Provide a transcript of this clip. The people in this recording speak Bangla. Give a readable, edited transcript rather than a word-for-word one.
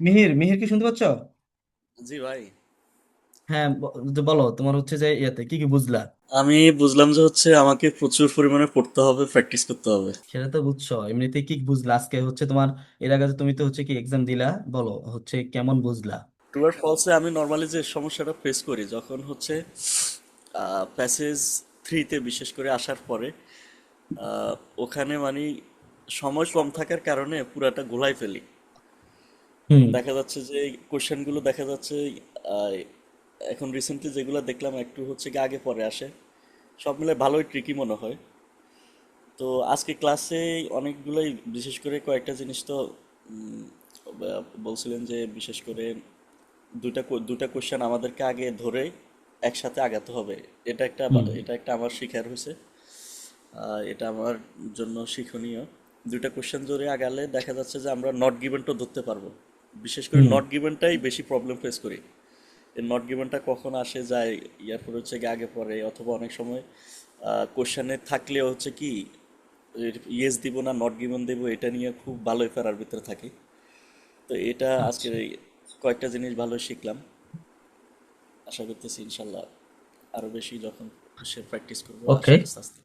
মিহির, মিহির কি শুনতে পাচ্ছ? জি ভাই। হ্যাঁ, বলো তোমার হচ্ছে যে ইয়েতে কি কি বুঝলা? আমি বুঝলাম যে আমাকে প্রচুর পরিমাণে পড়তে হবে, প্র্যাকটিস করতে হবে। সেটা তো বুঝছো, এমনিতে কি কি বুঝলা আজকে হচ্ছে তোমার? এর আগে তো তুমি তো হচ্ছে কি এক্সাম দিলা, বলো হচ্ছে কেমন বুঝলা? ট্রু আর ফলসে আমি নর্মালি যে সমস্যাটা ফেস করি যখন প্যাসেজ থ্রিতে বিশেষ করে আসার পরে আহ, ওখানে মানে সময় কম থাকার কারণে পুরাটা গোলাই ফেলি। হুম। দেখা যাচ্ছে যে কোশ্চেনগুলো দেখা যাচ্ছে আহ, এখন রিসেন্টলি যেগুলো দেখলাম একটু কি আগে পরে আসে, সব মিলে ভালোই ট্রিকি মনে হয়। তো আজকে ক্লাসে অনেকগুলোই, বিশেষ করে কয়েকটা জিনিস তো উম, বলছিলেন যে বিশেষ করে দুটা কোশ্চেন আমাদেরকে আগে ধরে একসাথে আগাতে হবে। হুম। এটা একটা আমার শিখার হয়েছে। এটা আমার জন্য শিক্ষণীয়। দুইটা কোশ্চেন ধরে আগালে দেখা যাচ্ছে যে আমরা নট গিভেনটাও ধরতে পারবো। বিশেষ করে হুম। নট গিভেনটাই বেশি প্রবলেম ফেস করি। এই নট গিভেনটা কখন আসে যায়, ইয়ার পরে কি আগে পরে, অথবা অনেক সময় কোশ্চেনে থাকলেও কি ইয়েস দিব না নট গিভেন দেব, এটা নিয়ে খুব ভালোই ফেরার ভিতরে থাকি। তো এটা আজকের আচ্ছা। এই কয়েকটা জিনিস ভালো শিখলাম। আশা করতেছি ইনশাল্লাহ আরো বেশি যখন সে প্র্যাকটিস করবো ওকে। আস্তে আস্তে